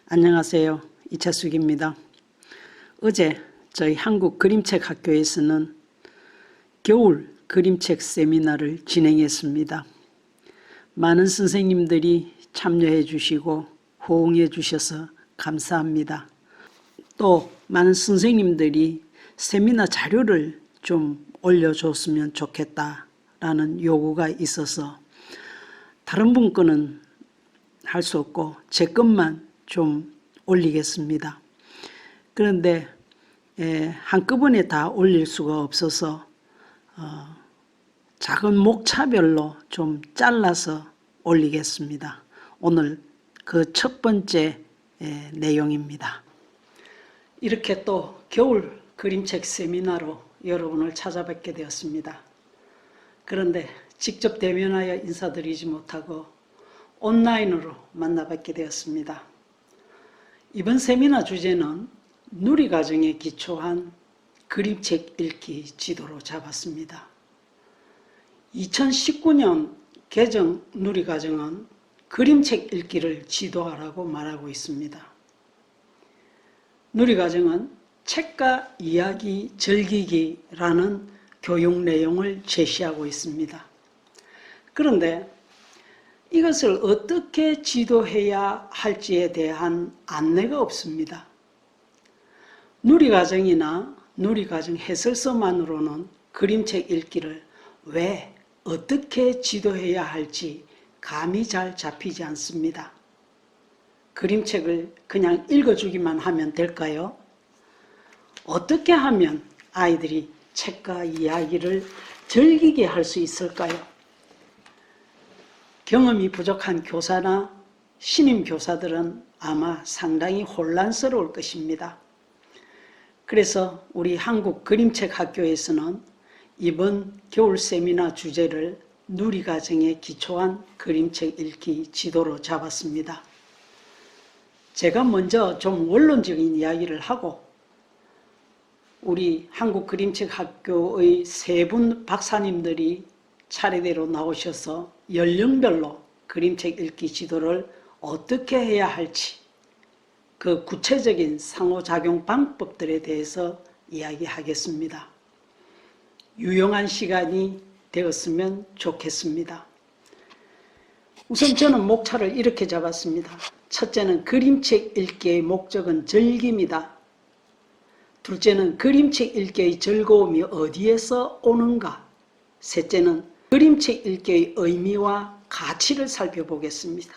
안녕하세요. 이차숙입니다. 어제 저희 한국그림책학교에서는 겨울 그림책 세미나를 진행했습니다. 많은 선생님들이 참여해 주시고 호응해 주셔서 감사합니다. 또 많은 선생님들이 세미나 자료를 좀 올려줬으면 좋겠다라는 요구가 있어서 다른 분 거는 할 수 없고 제 것만 좀 올리겠습니다. 그런데 한꺼번에 다 올릴 수가 없어서 작은 목차별로 좀 잘라서 올리겠습니다. 오늘 그 첫 번째 내용입니다. 이렇게 또 겨울 그림책 세미나로 여러분을 찾아뵙게 되었습니다. 그런데 직접 대면하여 인사드리지 못하고 온라인으로 만나뵙게 되었습니다. 이번 세미나 주제는 누리과정에 기초한 그림책 읽기 지도로 잡았습니다. 2019년 개정 누리과정은 그림책 읽기를 지도하라고 말하고 있습니다. 누리과정은 책과 이야기 즐기기라는 교육 내용을 제시하고 있습니다. 그런데 이것을 어떻게 지도해야 할지에 대한 안내가 없습니다. 누리과정이나 누리과정 해설서만으로는 그림책 읽기를 왜 어떻게 지도해야 할지 감이 잘 잡히지 않습니다. 그림책을 그냥 읽어주기만 하면 될까요? 어떻게 하면 아이들이 책과 이야기를 즐기게 할 수 있을까요? 경험이 부족한 교사나 신임 교사들은 아마 상당히 혼란스러울 것입니다. 그래서 우리 한국그림책학교에서는 이번 겨울 세미나 주제를 누리과정에 기초한 그림책 읽기 지도로 잡았습니다. 제가 먼저 좀 원론적인 이야기를 하고 우리 한국그림책학교의 세 분 박사님들이 차례대로 나오셔서 연령별로 그림책 읽기 지도를 어떻게 해야 할지 그 구체적인 상호작용 방법들에 대해서 이야기하겠습니다. 유용한 시간이 되었으면 좋겠습니다. 우선 저는 목차를 이렇게 잡았습니다. 첫째는 그림책 읽기의 목적은 즐김이다. 둘째는 그림책 읽기의 즐거움이 어디에서 오는가. 셋째는 그림책 읽기의 의미와 가치를 살펴보겠습니다.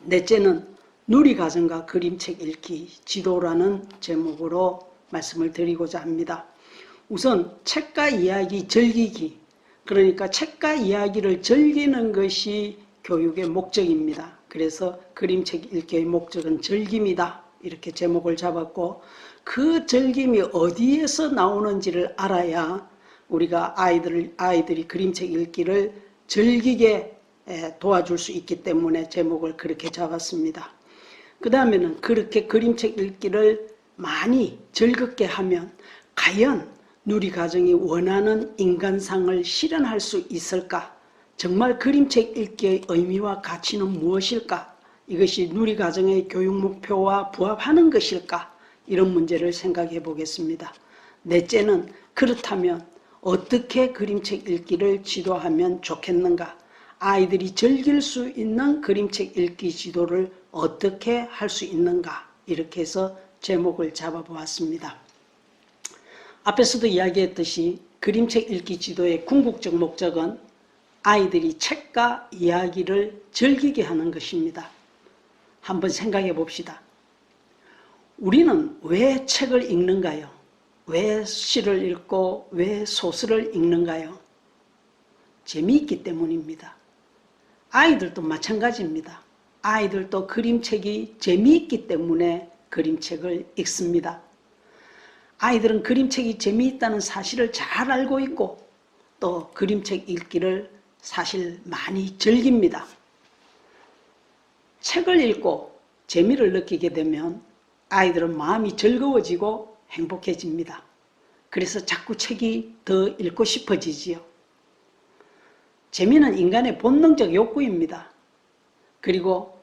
넷째는 누리과정과 그림책 읽기 지도라는 제목으로 말씀을 드리고자 합니다. 우선 책과 이야기 즐기기, 그러니까 책과 이야기를 즐기는 것이 교육의 목적입니다. 그래서 그림책 읽기의 목적은 즐김이다 이렇게 제목을 잡았고 그 즐김이 어디에서 나오는지를 알아야 우리가 아이들이 그림책 읽기를 즐기게 도와줄 수 있기 때문에 제목을 그렇게 잡았습니다. 그 다음에는 그렇게 그림책 읽기를 많이 즐겁게 하면 과연 누리과정이 원하는 인간상을 실현할 수 있을까? 정말 그림책 읽기의 의미와 가치는 무엇일까? 이것이 누리과정의 교육 목표와 부합하는 것일까? 이런 문제를 생각해 보겠습니다. 넷째는 그렇다면 어떻게 그림책 읽기를 지도하면 좋겠는가? 아이들이 즐길 수 있는 그림책 읽기 지도를 어떻게 할 수 있는가? 이렇게 해서 제목을 잡아보았습니다. 앞에서도 이야기했듯이 그림책 읽기 지도의 궁극적 목적은 아이들이 책과 이야기를 즐기게 하는 것입니다. 한번 생각해 봅시다. 우리는 왜 책을 읽는가요? 왜 시를 읽고 왜 소설을 읽는가요? 재미있기 때문입니다. 아이들도 마찬가지입니다. 아이들도 그림책이 재미있기 때문에 그림책을 읽습니다. 아이들은 그림책이 재미있다는 사실을 잘 알고 있고 또 그림책 읽기를 사실 많이 즐깁니다. 책을 읽고 재미를 느끼게 되면 아이들은 마음이 즐거워지고 행복해집니다. 그래서 자꾸 책이 더 읽고 싶어지지요. 재미는 인간의 본능적 욕구입니다. 그리고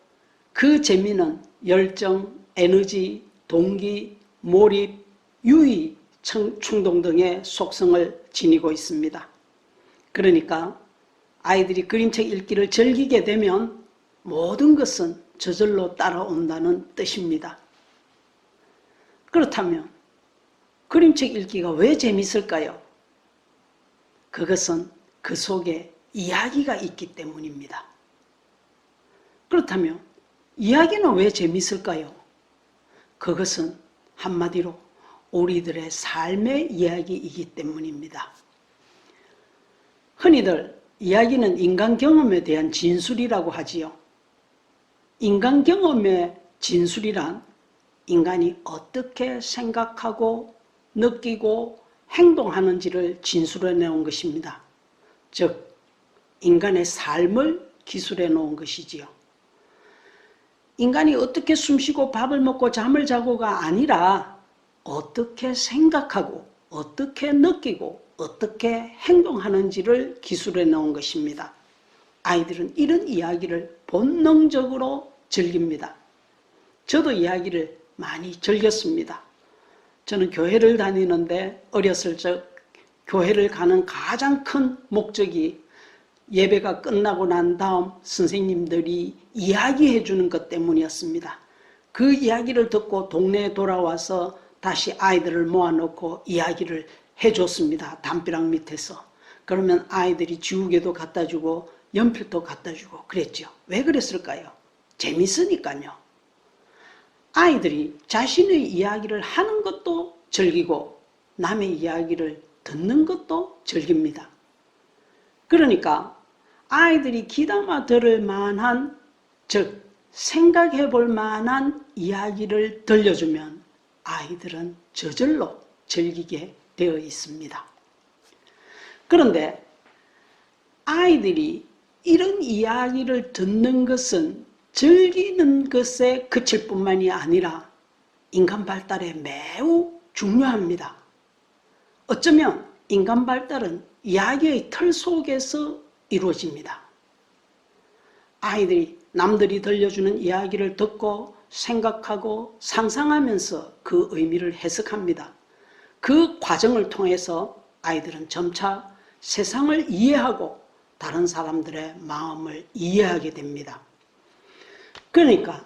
그 재미는 열정, 에너지, 동기, 몰입, 유의, 충동 등의 속성을 지니고 있습니다. 그러니까 아이들이 그림책 읽기를 즐기게 되면 모든 것은 저절로 따라온다는 뜻입니다. 그렇다면 그림책 읽기가 왜 재밌을까요? 그것은 그 속에 이야기가 있기 때문입니다. 그렇다면 이야기는 왜 재밌을까요? 그것은 한마디로 우리들의 삶의 이야기이기 때문입니다. 흔히들 이야기는 인간 경험에 대한 진술이라고 하지요. 인간 경험의 진술이란 인간이 어떻게 생각하고 느끼고 행동하는지를 진술해 놓은 것입니다. 즉, 인간의 삶을 기술해 놓은 것이지요. 인간이 어떻게 숨쉬고 밥을 먹고 잠을 자고가 아니라 어떻게 생각하고 어떻게 느끼고 어떻게 행동하는지를 기술해 놓은 것입니다. 아이들은 이런 이야기를 본능적으로 즐깁니다. 저도 이야기를 많이 즐겼습니다. 저는 교회를 다니는데 어렸을 적 교회를 가는 가장 큰 목적이 예배가 끝나고 난 다음 선생님들이 이야기해 주는 것 때문이었습니다. 그 이야기를 듣고 동네에 돌아와서 다시 아이들을 모아놓고 이야기를 해줬습니다. 담벼락 밑에서. 그러면 아이들이 지우개도 갖다 주고 연필도 갖다 주고 그랬죠. 왜 그랬을까요? 재밌으니까요. 아이들이 자신의 이야기를 하는 것도 즐기고 남의 이야기를 듣는 것도 즐깁니다. 그러니까 아이들이 귀담아 들을 만한, 즉 생각해 볼 만한 이야기를 들려주면 아이들은 저절로 즐기게 되어 있습니다. 그런데 아이들이 이런 이야기를 듣는 것은 즐기는 것에 그칠 뿐만이 아니라 인간 발달에 매우 중요합니다. 어쩌면 인간 발달은 이야기의 틀 속에서 이루어집니다. 아이들이 남들이 들려주는 이야기를 듣고 생각하고 상상하면서 그 의미를 해석합니다. 그 과정을 통해서 아이들은 점차 세상을 이해하고 다른 사람들의 마음을 이해하게 됩니다. 그러니까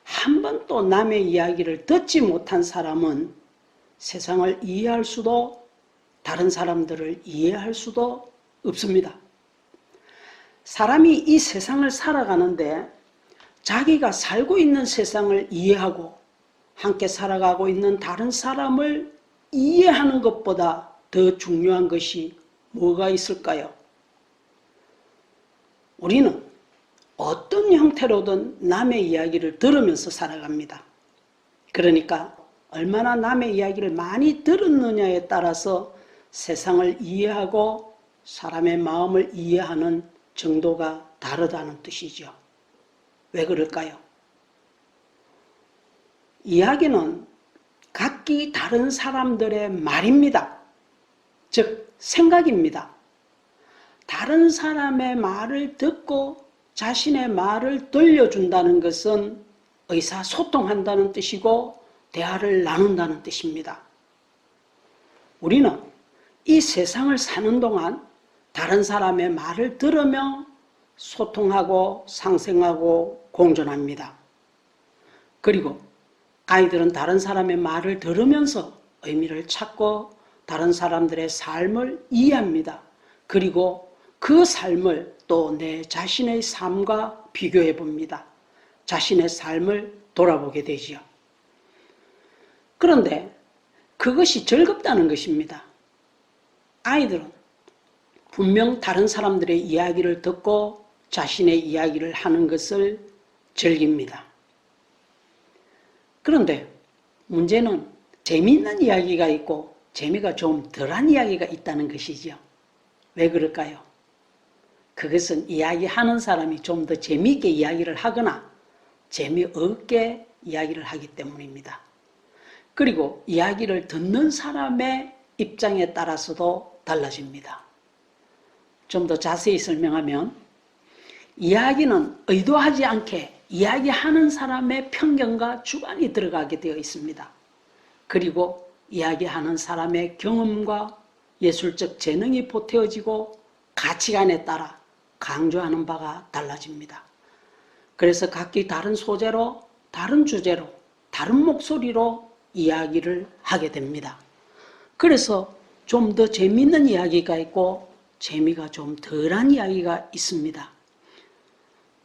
한 번도 남의 이야기를 듣지 못한 사람은 세상을 이해할 수도 다른 사람들을 이해할 수도 없습니다. 사람이 이 세상을 살아가는데 자기가 살고 있는 세상을 이해하고 함께 살아가고 있는 다른 사람을 이해하는 것보다 더 중요한 것이 뭐가 있을까요? 우리는 어떤 형태로든 남의 이야기를 들으면서 살아갑니다. 그러니까 얼마나 남의 이야기를 많이 들었느냐에 따라서 세상을 이해하고 사람의 마음을 이해하는 정도가 다르다는 뜻이죠. 왜 그럴까요? 이야기는 각기 다른 사람들의 말입니다. 즉 생각입니다. 다른 사람의 말을 듣고 자신의 말을 들려준다는 것은 의사소통한다는 뜻이고 대화를 나눈다는 뜻입니다. 우리는 이 세상을 사는 동안 다른 사람의 말을 들으며 소통하고 상생하고 공존합니다. 그리고 아이들은 다른 사람의 말을 들으면서 의미를 찾고 다른 사람들의 삶을 이해합니다. 그리고 그 삶을 또 내 자신의 삶과 비교해 봅니다. 자신의 삶을 돌아보게 되지요. 그런데 그것이 즐겁다는 것입니다. 아이들은 분명 다른 사람들의 이야기를 듣고 자신의 이야기를 하는 것을 즐깁니다. 그런데 문제는 재미있는 이야기가 있고 재미가 좀 덜한 이야기가 있다는 것이죠. 왜 그럴까요? 그것은 이야기하는 사람이 좀 더 재미있게 이야기를 하거나 재미없게 이야기를 하기 때문입니다. 그리고 이야기를 듣는 사람의 입장에 따라서도 달라집니다. 좀 더 자세히 설명하면 이야기는 의도하지 않게 이야기하는 사람의 편견과 주관이 들어가게 되어 있습니다. 그리고 이야기하는 사람의 경험과 예술적 재능이 보태어지고 가치관에 따라 강조하는 바가 달라집니다. 그래서 각기 다른 소재로, 다른 주제로, 다른 목소리로 이야기를 하게 됩니다. 그래서 좀 더 재미있는 이야기가 있고 재미가 좀 덜한 이야기가 있습니다.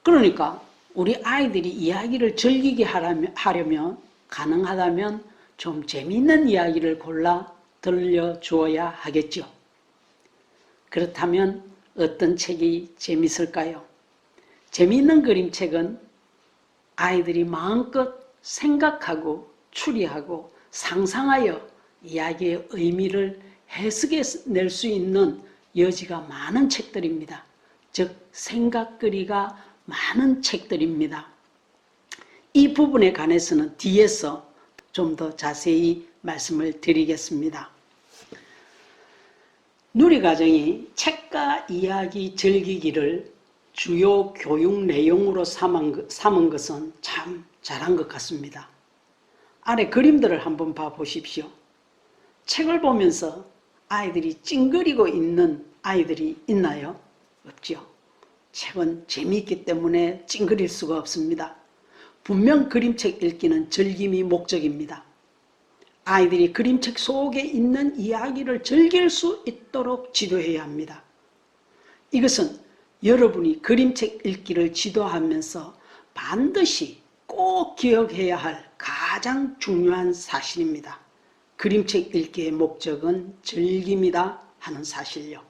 그러니까 우리 아이들이 이야기를 즐기게 하려면 가능하다면 좀 재미있는 이야기를 골라 들려주어야 하겠죠. 그렇다면 어떤 책이 재밌을까요? 재미있는 그림책은 아이들이 마음껏 생각하고 추리하고 상상하여 이야기의 의미를 해석해낼 수 있는 여지가 많은 책들입니다. 즉 생각거리가 많은 책들입니다. 이 부분에 관해서는 뒤에서 좀 더 자세히 말씀을 드리겠습니다. 누리과정이 책과 이야기 즐기기를 주요 교육 내용으로 삼은 것은 참 잘한 것 같습니다. 아래 그림들을 한번 봐보십시오. 책을 보면서 아이들이 찡그리고 있는 아이들이 있나요? 없죠. 책은 재미있기 때문에 찡그릴 수가 없습니다. 분명 그림책 읽기는 즐김이 목적입니다. 아이들이 그림책 속에 있는 이야기를 즐길 수 있도록 지도해야 합니다. 이것은 여러분이 그림책 읽기를 지도하면서 반드시 꼭 기억해야 할 가장 중요한 사실입니다. 그림책 읽기의 목적은 즐김이다 하는 사실요.